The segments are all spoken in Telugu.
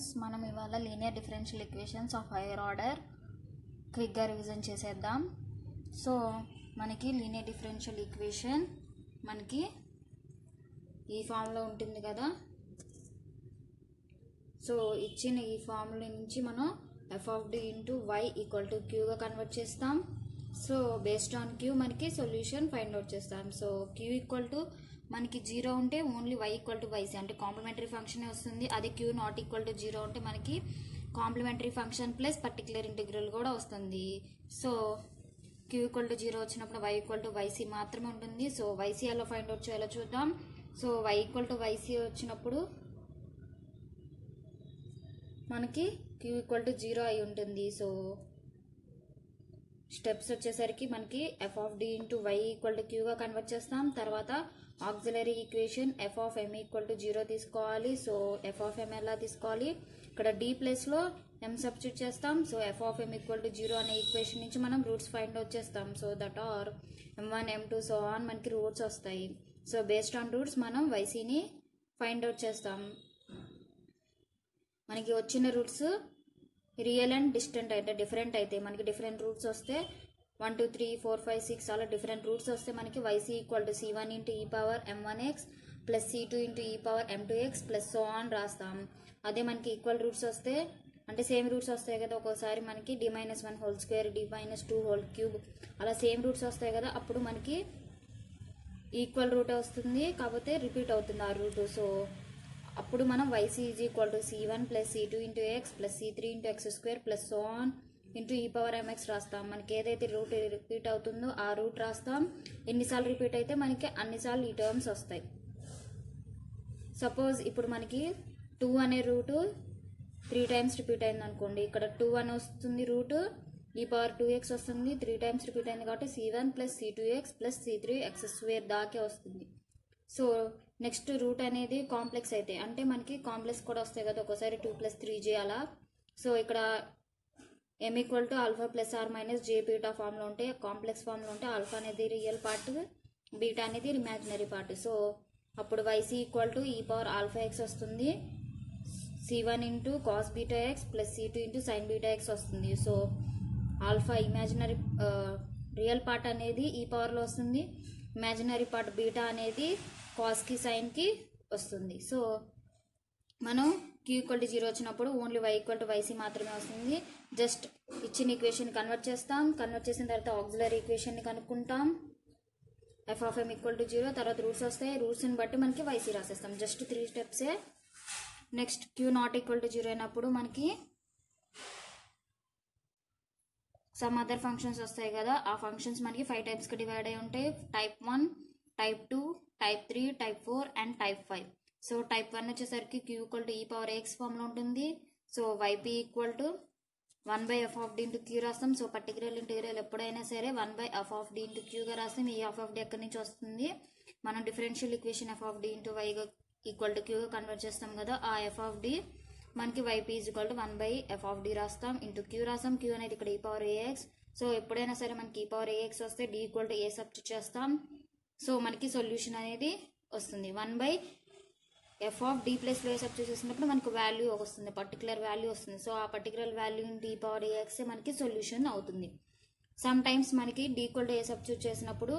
ఫ్రెండ్స్, మనం ఇవాళ linear differential equations of higher order క్విక్గా రివిజన్ చేసేద్దాం. సో మనకి లీనియర్ డిఫరెన్షియల్ ఈక్వేషన్ మనకి ఈ ఫామ్లో ఉంటుంది కదా. సో ఇచ్చిన ఈ ఫార్ములా నుంచి మనం F of D into Y equal to క్యూగా కన్వర్ట్ చేస్తాం. సో బేస్డ్ ఆన్ క్యూ మనకి సొల్యూషన్ ఫైండ్ అవుట్ చేస్తాం. సో క్యూ ఈక్వల్ టు మనకి 0 ఉంటే only y equal to YC అంటే కాంప్లిమెంటరీ ఫంక్షన్ వస్తుంది. అదే క్యూ నాట్ ఈక్వల్ టు 0 ఉంటే మనకి complementary function plus particular integral కూడా వస్తుంది. సో క్యూ ఈక్వల్ టు 0 వచ్చినప్పుడు y ఈక్వల్ టు వైసీ మాత్రమే ఉంటుంది. సో వైసీ ఎలా ఫైండ్ అవుట్ చేయాలో చూద్దాం. So y equal to YC వచ్చినప్పుడు మనకి క్యూ ఈక్వల్ టు 0 అయి ఉంటుంది. సో స్టెప్స్ వచ్చేసరికి మనకి F of D into Y equal to క్యూగా కన్వర్ట్ చేస్తాం. తర్వాత auxiliary equation F of M equal to 0 తీసుకోవాలి. సో ఎఫ్ ఆఫ్ ఎం ఎలా తీసుకోవాలి, ఇక్కడ డి ప్లేస్లో ఎం సబ్స్టిట్యూట్ చేస్తాం. So F of M equal to 0 అనే ఈక్వేషన్ నుంచి మనం రూట్స్ ఫైండ్ అవుట్ చేస్తాం. So that are m1 m2 so on మనకి రూట్స్ వస్తాయి. సో బేస్డ్ ఆన్ రూట్స్ మనం వైసీని ఫైండ్ అవుట్ చేస్తాం. మనకి వచ్చిన రూట్స్ రియల్ అండ్ డిస్టెంట్ అయితే డిఫరెంట్ అయితే మనకి డిఫరెంట్ రూట్స్ వస్తే 1 2 3 4 5 6 అలా డిఫరెంట్ రూట్స్ వస్తే మనకి YC equal to c1 into ఈ power m1x plus c2 into ఈ power m2x plus so on రాస్తాం. అదే మనకి ఈక్వల్ రూట్స్ వస్తే అంటే సేమ్ రూట్స్ వస్తాయి కదా, ఒక్కోసారి మనకి d-1 whole square d-2 whole cube అలా సేమ్ రూట్స్ వస్తాయి కదా, అప్పుడు మనకి ఈక్వల్ రూట్ వస్తుంది కాకపోతే రిపీట్ అవుతుంది ఆ రూట్. సో అప్పుడు మనం YC is equal to c1 plus c2 into X plus c3 into X square plus so on into ఈ పవర్ ఎంఎక్స్ రాస్తాం. మనకి ఏదైతే రూట్ రిపీట్ అవుతుందో ఆ రూట్ రాస్తాం. ఎన్నిసార్లు రిపీట్ అయితే మనకి అన్నిసార్లు ఈ టర్మ్స్ వస్తాయి. సపోజ్ ఇప్పుడు మనకి 2 అనే రూటు 3 టైమ్స్ రిపీట్ అయింది అనుకోండి, ఇక్కడ 2 అని వస్తుంది రూట్, ఈ పవర్ 2x వస్తుంది, 3 టైమ్స్ రిపీట్ అయింది కాబట్టి c1 plus c2x plus c3 X square దాకే వస్తుంది. సో నెక్స్ట్ రూట్ అనేది కాంప్లెక్స్ అయితే అంటే మనకి కాంప్లెక్స్ కూడా వస్తాయి కదా, ఒకసారి 2 ప్లస్ 3j అలా. సో ఇక్కడ m equal to alpha plus are minus J beta ఫామ్లో ఉంటే కాంప్లెక్స్ ఫామ్లో ఉంటే ఆల్ఫా అనేది రియల్ పార్ట్, బీటా అనేది ఇమాజినరీ పార్ట్. సో అప్పుడు వైసీ ఈక్వల్ టు ఈ పవర్ ఆల్ఫా ఎక్స్ వస్తుంది, c1 into cos beta X plus c2 into sine beta X వస్తుంది. So alpha imaginary real part అనేది ఈ పవర్లో వస్తుంది, ఇమాజినరీ పార్ట్ బీటా అనేది కాస్కి సైన్కి వస్తుంది. సో మనం క్యూ ఈక్వల్ టు 0 వచ్చినప్పుడు only y equal to YC మాత్రమే వస్తుంది. జస్ట్ ఇచ్చిన ఈక్వేషన్ కన్వర్ట్ చేస్తాం. కన్వర్ట్ చేసిన తర్వాత ఆక్సిలరీ ఈక్వేషన్ని కనుక్కుంటాం. F of M equal to 0 తర్వాత రూట్స్ వస్తాయి, రూట్స్ని బట్టి మనకి వైసీ రాసేస్తాం. జస్ట్ 3 స్టెప్సే. Next Q not equal to 0 అయినప్పుడు మనకి సమ్ అదర్ ఫంక్షన్స్ వస్తాయి కదా, ఆ ఫంక్షన్స్ మనకి 5 టైప్స్కి డివైడ్ అయి ఉంటాయి. Type 1, type 2, type 3, type 4 and type 5. So type 1 వచ్చేసరికి క్యూ ఈక్వల్ టు ఈ పవర్ ఎక్స్ ఫామ్లో ఉంటుంది. So YP equal to 1/f of D into Q రాస్తాం. సో పర్టికులర్ ఇంటిగ్రల్ ఎప్పుడైనా సరే 1/f ఆఫ్ డి ఇంటూ క్యూగా రాస్తాం. ఈ ఎఫ్ ఆఫ్ డి ఎక్కడి నుంచి వస్తుంది, మనం differential equation F of D into వైగా ఈక్వల్ టు క్యూగా కన్వర్ట్ చేస్తాం కదా, ఆ ఎఫ్ ఆఫ్ డి మనకి YP is equal to 1/f of D రాస్తాం ఇంటూ క్యూ రాస్తాం. క్యూ అనేది ఇక్కడ ఈ పవర్ ఏఎక్స్. సో ఎప్పుడైనా సరే మనకి ఈ పవర్ ఏఎక్స్ వస్తే D equal to A substitute చేస్తాం. సో మనకి సొల్యూషన్ అనేది వస్తుంది 1/f ఆఫ్ డి ప్లస్లో ఏ సబ్స్టిట్యూట్ చేసినప్పుడు మనకు వాల్యూ వస్తుంది, పర్టికులర్ వాల్యూ వస్తుంది. సో ఆ పర్టికులర్ వాల్యూ ఇంటూ ఈ పవర్ ఏఎక్స్ మనకి సొల్యూషన్ అవుతుంది. సమ్ టైమ్స్ మనకి D equal to A substitute చేసినప్పుడు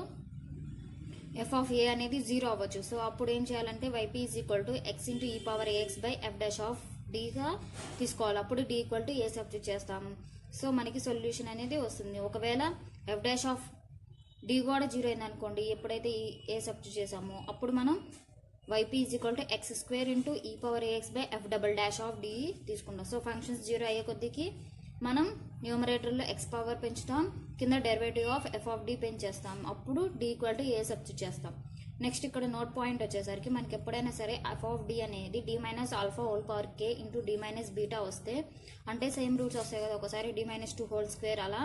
ఎఫ్ ఆఫ్ ఏ అనేది 0 అవ్వచ్చు. సో అప్పుడు ఏం చేయాలంటే YP is equal to X into ఈ power AX by F dash of డిగా తీసుకోవాలి. అప్పుడు D equal to A substitute చేస్తాము. సో మనకి సొల్యూషన్ అనేది వస్తుంది. ఒకవేళ ఎఫ్ డాష్ ఆఫ్ డి కూడా 0 అయింది అనుకోండి, ఎప్పుడైతే ఏ సబ్స్టిట్యూట్ చేసామో అప్పుడు మనం YP is equal to X square into ఈ power AX by F double dash of D తీసుకుంటాం. సో ఫంక్షన్స్ 0 అయ్యే కొద్దికి మనం న్యూమరేటర్లో ఎక్స్ పవర్ పెంచుతాం, కింద derivative of F of D పెంచేస్తాం, అప్పుడు D equal to A substitute చేస్తాం. నెక్స్ట్ ఇక్కడ నోట్ పాయింట్ వచ్చేసరికి మనకి ఎప్పుడైనా సరే ఎఫ్ ఆఫ్ డి అనేది D minus alpha whole power K into D minus beta వస్తే అంటే సేమ్ రూట్స్ వస్తాయి కదా, ఒకసారి d-2 హోల్ స్క్వేర్ అలా,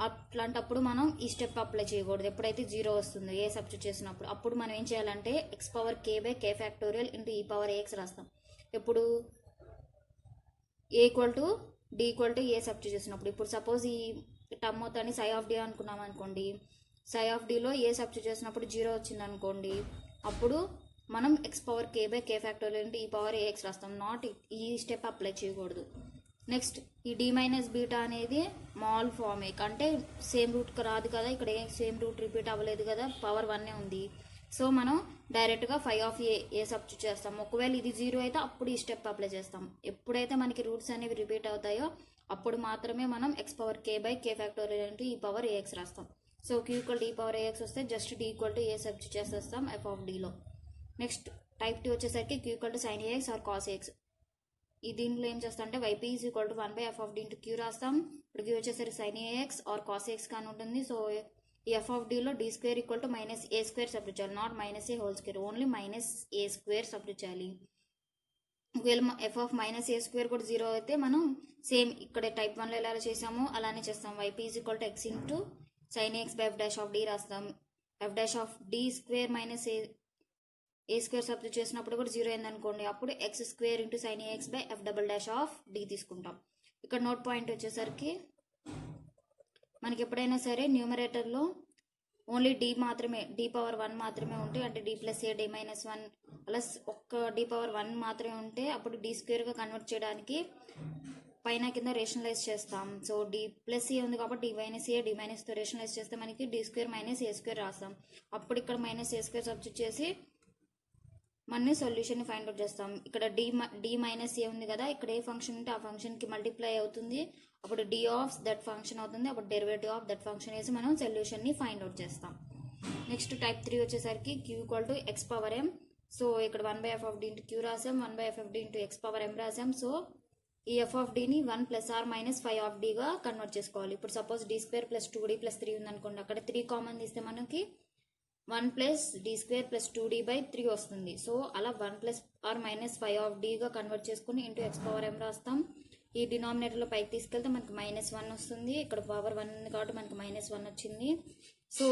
అట్లాంటప్పుడు మనం ఈ స్టెప్ అప్లై చేయకూడదు. ఎప్పుడైతే 0 వస్తుందో ఏ సబ్స్టిట్యూట్ చేసినప్పుడు అప్పుడు మనం ఏం చేయాలంటే X power K by K factorial into ఈ పవర్ ఏఎక్స్ రాస్తాం. ఎప్పుడు A equal to D equal to A substitute చేసినప్పుడు. ఇప్పుడు సపోజ్ ఈ టర్మ్ మొత్తాన్ని సై ఆఫ్ డి అనుకున్నాం అనుకోండి, సై ఆఫ్ డిలో ఏ సబ్స్టిట్యూట్ చేసినప్పుడు 0 వచ్చింది అనుకోండి, అప్పుడు మనం X power K by K factorial into ఈ పవర్ ఏఎక్స్ రాస్తాం. నాట్ ఈ స్టెప్ అప్లై చేయకూడదు. నెక్స్ట్ ఈ డి మైనస్ బీటా అనేది మాల్ ఫార్మే, అంటే సేమ్ రూట్ రాదు కదా, ఇక్కడ సేమ్ రూట్ రిపీట్ అవ్వలేదు కదా, పవర్ 1 ఉంది. సో మనం డైరెక్ట్గా 5 ఆఫ్ ఏ సబ్స్టిట్యూట్ చేస్తాం. ఒకవేళ ఇది 0 అయితే అప్పుడు ఈ స్టెప్ అప్లై చేస్తాం. ఎప్పుడైతే మనకి రూట్స్ అనేవి రిపీట్ అవుతాయో అప్పుడు మాత్రమే మనం X power K by K factorial into ఈ పవర్ ఏఎక్స్ రాస్తాం. సో క్యూ ఈక్వల్ టు ఈ పవర్ ఏఎక్స్ వస్తే just D equal to A substitute చేసేస్తాం ఎఫ్ ఆఫ్ డిలో. నెక్స్ట్ టైప్ 2 వచ్చేసరికి queue equal to sin AX or cos AX. ఈ దీంట్లో ఏం చేస్తాం అంటే YP is equal to 1 by F of D into Q రాస్తాం. ఇప్పుడు క్యూ వచ్చేసరికి sin AX or cos AX కానీ ఉంటుంది. సో ఈ ఎఫ్ ఆఫ్ డిలో D square equal to minus A square substitute చేయాలి, not minus A whole square, only minus A square substitute చేయాలి. ఒకవేళ F of minus A square కూడా 0 అయితే మనం సేమ్ ఇక్కడ టైప్ 1లో ఎలా చేసామో అలానే చేస్తాం. YP is equal to X into sine AX by F dash of D రాస్తాం. F dash of D square minus A square substitute చేసినప్పుడు కూడా 0 అయిందనుకోండి, అప్పుడు X square into sine AX by F double dash of D తీసుకుంటాం. ఇక్కడ నోట్ పాయింట్ వచ్చేసరికి మనకి ఎప్పుడైనా సరే న్యూమరేటర్లో ఓన్లీ డి మాత్రమే, డి పవర్ 1 మాత్రమే ఉంటే, అంటే D plus A D minus 1 plus ఒక్క డి పవర్ 1 మాత్రమే ఉంటే అప్పుడు డి స్క్వేర్గా కన్వర్ట్ చేయడానికి పైన కింద రేషనలైజ్ చేస్తాం. సో డి ప్లస్ ఏ ఉంది కాబట్టి డి మైనస్ ఏ డి మైనస్తో రేషనలైజ్ చేస్తే మనకి డి స్క్వేర్ మైనస్ ఏ స్క్వేర్ రాస్తాం. అప్పుడు ఇక్కడ మైనస్ ఏ స్క్వేర్ సబ్స్టిట్యూట్ చేసి మన సొల్యూషన్ని ఫైండ్ అవుట్ చేస్తాం. ఇక్కడ డి మైనస్ ఏ ఉంది కదా, ఇక్కడ ఏ ఫంక్షన్ ఉంటే ఆ ఫంక్షన్కి మల్టిప్లై అవుతుంది, అప్పుడు డి ఆఫ్ దట్ ఫంక్షన్ అవుతుంది, అప్పుడు డెరివేటివ్ ఆఫ్ దట్ ఫంక్షన్ వేసి మనం సొల్యూషన్ని ఫైండ్ అవుట్ చేస్తాం. నెక్స్ట్ టైప్ 3 వచ్చేసరికి queue equal to X power M. So ఇక్కడ 1 by F of D into Q రాసాం, 1 by F of D into X power M రాసాం. సో ఈ ఎఫ్ ఆఫ్ డిని 1 ప్లస్ ఆర్ మైనస్ 5 ఆఫ్ డిగా కన్వర్ట్ చేసుకోవాలి. ఇప్పుడు suppose D square plus 2d plus 3 ఉందనుకోండి, అక్కడ 3 కామన్ తీస్తే మనకి 1 plus D square plus 2d by 3 వస్తుంది. సో అలా 1 ప్లస్ ఆర్ మైనస్ 5 ఆఫ్ డిగా కన్వర్ట్ చేసుకుని ఇంటూ ఎక్స్ పవర్ ఎం రాస్తాం. ఈ డినామినేటర్లో పైకి తీసుకెళ్తే మనకి -1 వస్తుంది. ఇక్కడ పవర్ 1 ఉంది కాబట్టి మనకి -1 వచ్చింది. సో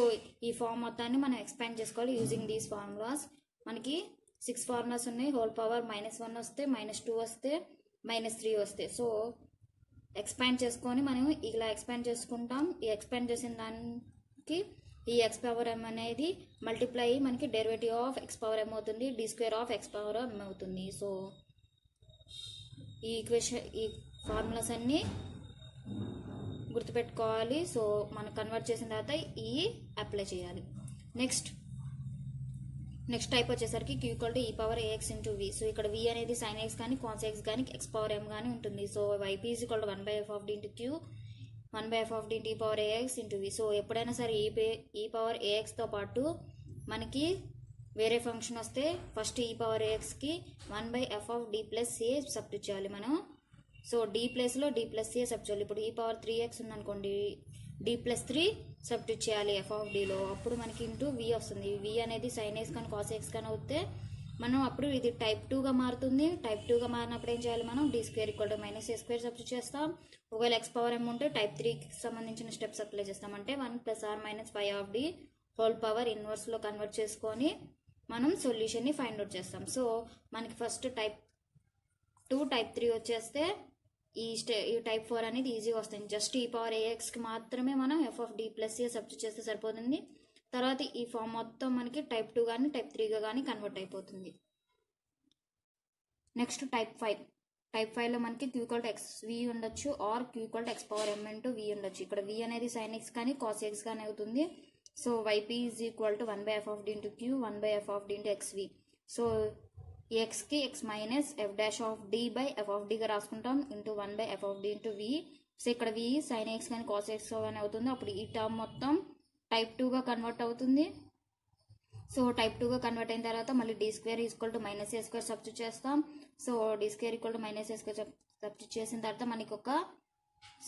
ఈ ఫార్మ్ మొత్తాన్ని మనం ఎక్స్పాండ్ చేసుకోవాలి యూజింగ్ దీస్ ఫార్ములాస్. మనకి 6 ఫార్ములాస్ ఉన్నాయి. హోల్ పవర్ -1 వస్తే, -2 వస్తే, -3 వస్తే. సో ఎక్స్పాండ్ చేసుకొని మనం ఇలా ఎక్స్పాండ్ చేసుకుంటాం. ఈ ఎక్స్పాండ్ చేసిన దానికి ఈ ఎక్స్ పవర్ ఎం అనేది మల్టిప్లై అయ్యి మనకి డెరివేటివ్ ఆఫ్ ఎక్స్ పవర్ ఎం అవుతుంది, D square of X power ఎం అవుతుంది. సో ఈ ఈక్వేషన్, ఈ ఫార్ములాస్ అన్నీ గుర్తుపెట్టుకోవాలి. సో మనం కన్వర్ట్ చేసిన తర్వాత ఈ అప్లై చేయాలి. నెక్స్ట్ టైప్ వచ్చేసరికి క్యూ ఈక్వల్ టు ఈ పవర్ ఏఎక్స్ ఇంటూ వి. సో ఇక్కడ వి అనేది సైన్ ఎక్స్ కానీ కాస్ ఎక్స్ కానీ ఎక్స్ పవర్ ఎం కానీ ఉంటుంది. So YP is equal to 1 by F of D into queue, 1 by F of D into ఈ పవర్ ఏఎక్స్ ఇంటూ వి. సో ఎప్పుడైనా సరే ఈ పవర్ ఏఎక్స్తో పాటు మనకి వేరే ఫంక్షన్ వస్తే ఫస్ట్ ఈ పవర్ ఏఎక్స్కి 1 by F of D plus A substitute చేయాలి మనం. సో డి ప్లేస్లో డి ప్లస్ ఏ సబ్స్టిట్యూట్ చేయాలి. ఇప్పుడు ఈ పవర్ 3x ఉందనుకోండి, డి ప్లస్ 3 సబ్స్టిట్యూట్ చేయాలి ఎఫ్ ఆఫ్ డిలో, అప్పుడు మనకి ఇంటూ వి వస్తుంది. వి అనేది సైన్ ఎక్స్ కానీ కాస్ ఎక్స్ కానీ అవుతే మనం అప్పుడు ఇది టైప్ 2గా మారుతుంది. టైప్ 2గా మారినప్పుడు ఏం చేయాలి మనం, D square equal to minus A square substitute చేస్తాం. ఒకవేళ ఎక్స్ పవర్ ఎం ఉంటే టైప్ 3కి సంబంధించిన స్టెప్స్ అప్లై చేస్తాం. అంటే 1 plus are minus 5 of d whole power ఇన్వర్స్లో కన్వర్ట్ చేసుకొని మనం సొల్యూషన్ని ఫైండ్ అవుట్ చేస్తాం. సో మనకి ఫస్ట్ టైప్ 2 టైప్ 3 వచ్చేస్తే ఈ టైప్ 4 అనేది ఈజీగా వస్తుంది. జస్ట్ ఈ పవర్ ఏఎక్స్కి మాత్రమే మనం F of D plus A substitute చేస్తే సరిపోతుంది. తర్వాత ఈ ఫామ్ మొత్తం మనకి టైప్ 2 కానీ టైప్ 3గా కానీ కన్వర్ట్ అయిపోతుంది. Next type 5. టైప్ 5లో మనకి q equal to x v ఉండొచ్చు, or q equal to X power m into v ఉండొచ్చు. ఇక్కడ వి అనేది సైన్ ఎక్స్ కానీ కాస్ ఎక్స్ కానీ అవుతుంది. So YP is equal to 1 by F of D into queue, 1 by F of D into x v. So ఈ ఎక్స్కి x minus f dash of d by F of డిగా రాసుకుంటాం into 1 by F of D into we. So ఇక్కడ వి సైన్ ఎక్స్ కానీ కాస్ ఎక్స్ కానీ అవుతుంది. అప్పుడు ఈ టర్మ్ మొత్తం టైప్ 2గా కన్వర్ట్ అవుతుంది. సో టైప్ 2గా కన్వర్ట్ అయిన తర్వాత మళ్ళీ d square equal to minus A square substitute చేస్తాం. So D square equal to minus A square substitute చేసిన తర్వాత మనకి ఒక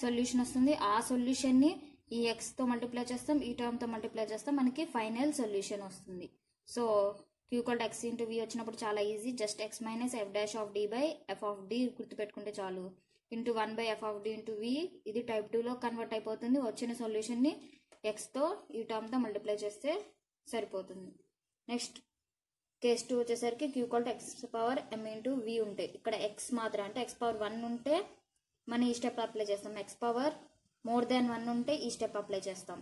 సొల్యూషన్ వస్తుంది. ఆ సొల్యూషన్ని ఈ ఎక్స్తో మల్టిప్లై చేస్తాం, ఈ టర్మ్తో మల్టిప్లై చేస్తాం, మనకి ఫైనల్ సొల్యూషన్ వస్తుంది. So queue equal to X into v వచ్చినప్పుడు చాలా easy, just x minus f dash of d by F of d గుర్తుపెట్టుకుంటే చాలు, into 1 by F of D into v. ఇది టైప్ 2లో కన్వర్ట్ అయిపోతుంది. వచ్చిన సొల్యూషన్ని ఎక్స్తో ఈ టర్మ్తో మల్టిప్లై చేస్తే సరిపోతుంది. నెక్స్ట్ కేస్ 2 వచ్చేసరికి queue equal to X power m into v ఉంటాయి. ఇక్కడ ఎక్స్ మాత్రం అంటే ఎక్స్ పవర్ 1 ఉంటే మనం ఈ స్టెప్ అప్లై చేస్తాం, ఎక్స్ పవర్ మోర్ దాన్ 1 ఉంటే ఈ స్టెప్ అప్లై చేస్తాం.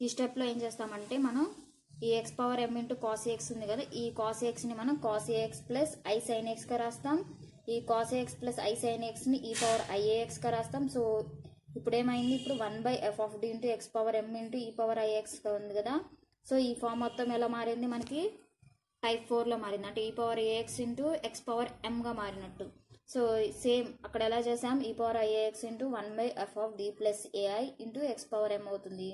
ఈ స్టెప్లో ఏం చేస్తామంటే మనం ఈ x power m into cos a x ఉంది కదా, ఈ కాస్ ఏఎక్స్ని మనం cos a x plus i sin ఎక్స్గా రాస్తాం. ఈ cos a x plus i sin ఎక్స్ని ఈ పవర్ ఐఏఎక్స్గా రాస్తాం. సో ఇప్పుడు ఏమైంది, ఇప్పుడు 1/f(d) into X power m into ఈ పవర్ ఐఏఎక్స్గా ఉంది కదా. సో ఈ ఫామ్ మొత్తం ఎలా మారింది, మనకి టైప్ 4లో మారింది, అంటే ఈ power AX into X power ఎంగా మారినట్టు. సో సేమ్ అక్కడ ఎలా చేసాం, ఈ power i a x into 1/f(d) plus a i into X power ఎం అవుతుంది.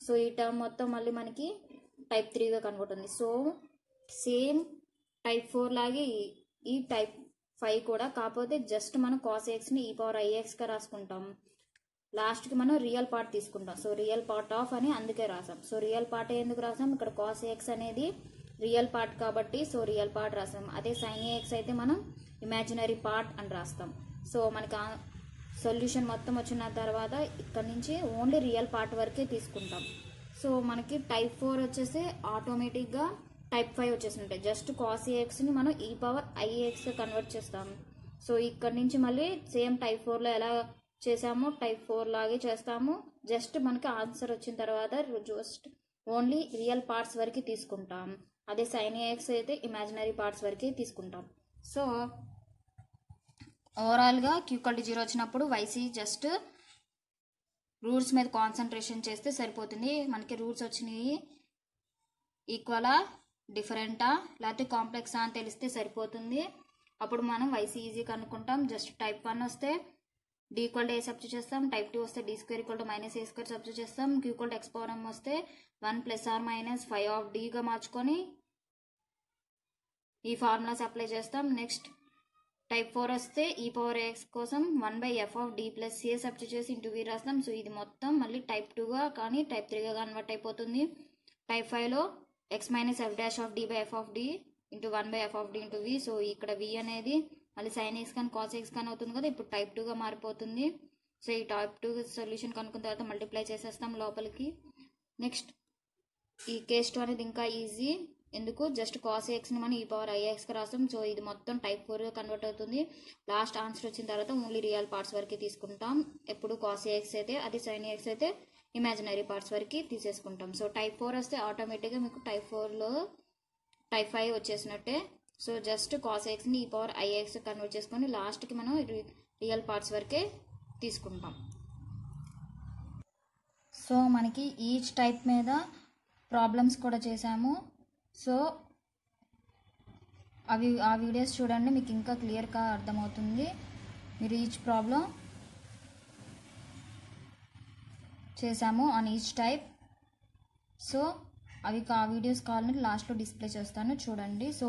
సో ఈ టర్మ్ మొత్తం మళ్ళీ మనకి టైప్ 3గా కన్వర్ట్ ఉంది. సో సేమ్ టైప్ 4 లాగే ఈ టైప్ 5 కూడా, కాకపోతే జస్ట్ మనం కాస్ ఏఎక్స్ని ఈ పవర్ ఐఏఎక్స్గా రాసుకుంటాం. లాస్ట్కి మనం రియల్ పార్ట్ తీసుకుంటాం. సో రియల్ పార్ట్ ఆఫ్ అని అందుకే రాసాం. సో రియల్ పార్ట్ ఎందుకు రాసాం, ఇక్కడ కాస్ ఏఎక్స్ అనేది రియల్ పార్ట్ కాబట్టి సో రియల్ పార్ట్ రాసాం. అదే సైన్ ఏఎక్స్ అయితే మనం ఇమాజినరీ పార్ట్ అని రాస్తాం. సో మనకి సొల్యూషన్ మొత్తం వచ్చిన తర్వాత ఇక్కడ నుంచి ఓన్లీ రియల్ పార్ట్ వరకే తీసుకుంటాం. సో మనకి టైప్ 4 వచ్చేసి ఆటోమేటిక్గా టైప్ 5 వచ్చేసింటాయి. జస్ట్ కాస్ ఏఎక్స్ని మనం ఈ పవర్ ఐఏఎక్స్గా కన్వర్ట్ చేస్తాం. సో ఇక్కడ నుంచి మళ్ళీ సేమ్ టైప్ 4లో ఎలా చేసామో టైప్ 4 లాగే చేస్తాము. జస్ట్ మనకి ఆన్సర్ వచ్చిన తర్వాత జస్ట్ ఓన్లీ రియల్ పార్ట్స్ వరకు తీసుకుంటాం. అదే సైన్ ఏఎక్స్ అయితే ఇమాజినరీ పార్ట్స్ వరకే తీసుకుంటాం. సో ఓవరాల్గా q=0 వచ్చినప్పుడు వైసీ జస్ట్ రూట్స్ మీద కాన్సన్ట్రేషన్ చేస్తే సరిపోతుంది. మనకి రూట్స్ వచ్చినాయి ఈక్వలా డిఫరెంటా లేకపోతే కాంప్లెక్సా అని తెలిస్తే సరిపోతుంది. అప్పుడు మనం వైసీ ఈజీ కనుక్కుంటాం. జస్ట్ టైప్ 1 వస్తే d = a సబ్స్టిట్యూట్ చేస్తాం, టైప్ 2 వస్తే d² = -a² సబ్స్టిట్యూట్ చేస్తాం, q = x పవర్ m వస్తే 1 ± 5(d)గా మార్చుకొని ఈ ఫార్ములాస్ అప్లై చేస్తాం. నెక్స్ట్ టైప్ 4 వస్తే ఈ పవర్ x కోసం 1/f(d) ప్లస్ a సబ్స్టిట్యూట్ చేసి ఇంటూ v రాస్తాం. సో ఇది మొత్తం మళ్ళీ టైప్ 2గా కానీ టైప్ 3గా కన్వర్ట్ అయిపోతుంది. టైప్ 5లో x - f'(d)/f(d) into 1/f(d) into v. So ఇక్కడ v అనేది మళ్ళీ సైన్ ఎక్స్ కానీ కాస్ ఎక్స్ కానీ అవుతుంది కదా, ఇప్పుడు టైప్ 2గా మారిపోతుంది. సో ఈ టైప్ 2 సొల్యూషన్ కనుక్కున్న తర్వాత మల్టిప్లై చేసేస్తాం లోపలికి. నెక్స్ట్ ఈ కేస్ 2 అనేది ఇంకా ఈజీ. ఎందుకు, జస్ట్ కాస్ ఎక్స్ని మనం ఈ పవర్ ఐఎక్స్గా రాస్తాం. సో ఇది మొత్తం టైప్ 4గా కన్వర్ట్ అవుతుంది. లాస్ట్ ఆన్సర్ వచ్చిన తర్వాత ఓన్లీ రియల్ పార్ట్స్ వరకు తీసుకుంటాం. ఎప్పుడు కాస్ ఎక్స్ అయితే, అది సైన్ ఎక్స్ అయితే ఇమాజినరీ పార్ట్స్ వరకు తీసేసుకుంటాం. సో టైప్ 4 వస్తే ఆటోమేటిక్గా మీకు టైప్ 4లో టైప్ 5 వచ్చేసినట్టే. సో జస్ట్ కాస్ ఎక్స్ని ఈ పవర్ ఐఎక్స్ కన్వర్ట్ చేసుకొని లాస్ట్కి మనం రియల్ పార్ట్స్ వరకే తీసుకుంటాం. సో మనకి ఈచ్ టైప్ మీద ప్రాబ్లమ్స్ కూడా చేసాము. సో ఆ వీడియోస్ చూడండి, మీకు ఇంకా క్లియర్గా అర్థమవుతుంది. మీరు ఈచ్ ప్రాబ్లం చేసాము ఆన్ ఈచ్ టైప్. సో ఆ వీడియోస్ కావాలంటే లాస్ట్లో డిస్ప్లే చేస్తాను, చూడండి. సో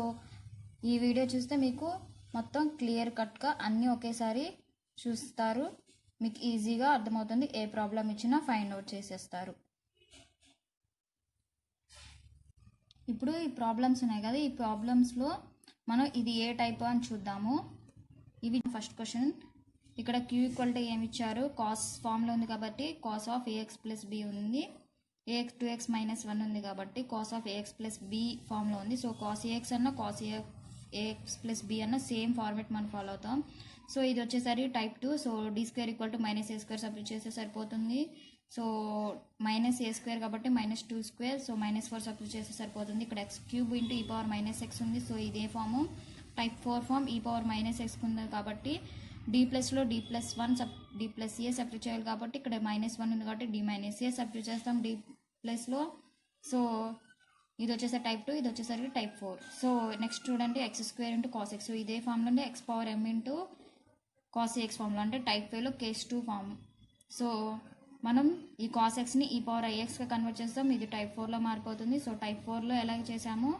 ఈ వీడియో చూస్తే మీకు మొత్తం క్లియర్ కట్గా అన్నీ ఒకేసారి చూస్తారు. మీకు ఈజీగా అర్థమవుతుంది. ఏ ప్రాబ్లం ఇచ్చినా ఫైండ్ అవుట్ చేసేస్తారు. ఇప్పుడు ఈ ప్రాబ్లమ్స్ ఉన్నాయి కదా, ఈ ప్రాబ్లమ్స్లో మనం ఇది ఏ టైప్ అని చూద్దాము. ఇవి ఫస్ట్ క్వశ్చన్. ఇక్కడ q = ఏమి ఇచ్చారు, కాస్ ఫామ్లో ఉంది కాబట్టి కాస్ ఆఫ్ ax + b ఉంది. ax 2x - 1 ఉంది కాబట్టి కాస్ ఆఫ్ ax + b ఫామ్లో ఉంది. సో కాస్ ax అన్న కాస్ ax + b అన్న సేమ్ ఫార్మేట్ మనం ఫాలో అవుతాం. సో ఇది వచ్చేసరి type 2. So d² = -a² substitute చేస్తే సరిపోతుంది. సో -a² కాబట్టి -2². సో -4 సబ్స్టిట్యూట్ చేస్తే సరిపోతుంది. ఇక్కడ x³ × e⁻ x ఉంది. సో ఇదే ఫాము. టైప్ 4 ఫామ్ e⁻x ఉంది కాబట్టి d+లో d+1 d+a సబ్స్టిట్యూట్ చేయాలి కాబట్టి ఇక్కడ -1 ఉంది కాబట్టి d-a సబ్స్టిట్యూట్ చేస్తాం d+లో. సో ఇది వచ్చేసరి టైప్ 2, ఇది వచ్చేసరికి టైప్ 4. సో నెక్స్ట్ చూడండి, x² × cos x. సో ఇదే ఫామ్లో x power m × cos x ఫామ్లో, అంటే టైప్ 5లో కేస్ 2 ఫామ్. సో మనం ఈ కాస్ ఎక్స్ని ఈ పవర్ ఐఎక్స్గా కన్వర్ట్ చేస్తాం. ఇది టైప్ 4లో మారిపోతుంది. సో టైప్ 4లో ఎలా చేసాము,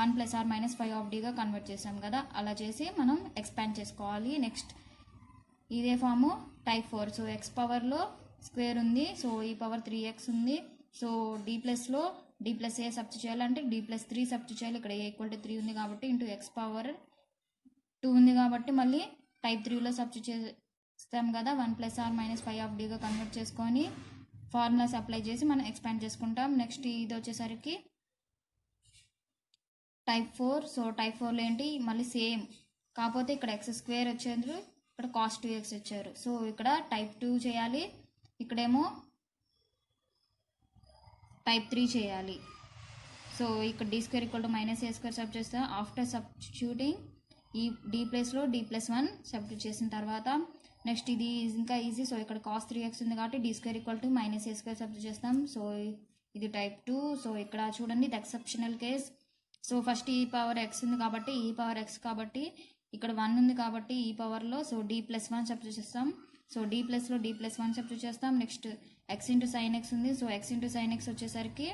1 ± 5(d)గా కన్వర్ట్ చేసాం కదా, అలా చేసి మనం ఎక్స్పాండ్ చేసుకోవాలి. నెక్స్ట్ ఇదే ఫాము టైప్ 4. సో ఎక్స్ పవర్లో స్క్వేర్ ఉంది. సో ఈ పవర్ 3x ఉంది. సో d+లో d+a సబ్స్టిట్యూట్ చేయాలంటే d+3 సబ్స్టిట్యూట్ చేయాలి. ఇక్కడ a = 3 ఉంది కాబట్టి ఇంటూ x పవర్ 2 ఉంది కాబట్టి మళ్ళీ టైప్ 3లో సబ్స్టిట్యూట్ చేస్తాం కదా, 1 ± 5(d)గా కన్వర్ట్ చేసుకొని ఫార్ములాస్ అప్లై చేసి మనం ఎక్స్పాండ్ చేసుకుంటాం. నెక్స్ట్ ఇది వచ్చేసరికి టైప్ 4. సో టైప్ 4లో ఏంటి, మళ్ళీ సేమ్, కాకపోతే ఇక్కడ x² వచ్చేందుకు ఇక్కడ cos 2x వచ్చారు. సో ఇక్కడ టైప్ 2 చేయాలి, ఇక్కడేమో టైప్ 3 చేయాలి. సో ఇక్కడ D square equal to minus A square sub చేస్తే ఆఫ్టర్ సబ్స్టిట్యూటింగ్ ఈ డి ప్లేస్లో d+1 సబ్స్టిట్యూట్ చేసిన తర్వాత నెక్స్ట్ ఇది ఇంకా ఈజీ. సో ఇక్కడ cos 3x ఉంది కాబట్టి D square equal to minus A square substitute చేస్తాం. సో ఇది టైప్ 2. సో ఇక్కడ చూడండి ఇది ఎక్సెప్షనల్ కేస్. సో ఫస్ట్ ఈ పవర్ ఎక్స్ ఉంది కాబట్టి ఈ పవర్ ఎక్స్ కాబట్టి ఇక్కడ 1 ఉంది కాబట్టి ఈ పవర్లో సో d+1 సబ్స్టిట్యూట్ చేస్తాం. సో డి ప్లస్లో d+1 సబ్స్టిట్యూట్ చేస్తాం. Next x into sin x ఉంది. So x into sin x వచ్చేసరికి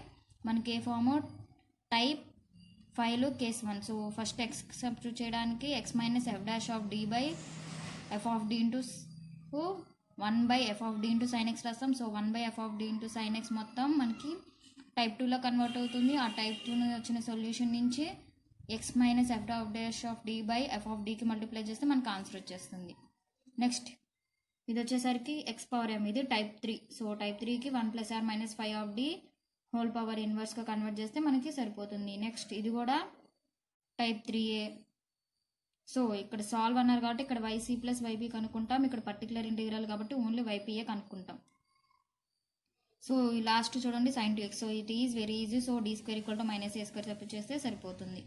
మనకి ఏ ఫామ్ టైప్ 5లో case 1. So first x substitute చేయడానికి x minus f dash of d by F of D into 1/f(d) into sin x రాస్తాం. So 1/f(d) into sin x మొత్తం మనకి టైప్ 2లో కన్వర్ట్ అవుతుంది. ఆ టైప్ 2 వచ్చిన సొల్యూషన్ నుంచి x minus f dash of d by F of డికి మల్టిప్లై చేస్తే మనకు ఆన్సర్ వచ్చేస్తుంది. నెక్స్ట్ ఇది వచ్చేసరికి ఎక్స్ పవర్ ఎం, ఇది టైప్ 3. సో టైప్ 3కి 1 + r - 5 of d whole power ఇన్వర్స్గా కన్వర్ట్ చేస్తే మనకి సరిపోతుంది. నెక్స్ట్ ఇది కూడా టైప్ 3a. సో ఇక్కడ సాల్వ్ అన్నారు కాబట్టి ఇక్కడ yc ప్లస్ yb కనుక్కుంటాం. ఇక్కడ పర్టికులర్ ఇంటిగ్రల్ కాబట్టి ఓన్లీ ypa కనుక్కుంటాం. సో ఈ లాస్ట్ చూడండి sin 2x. So it is very easy. So D square equal to minus A square substitute చేస్తే సరిపోతుంది.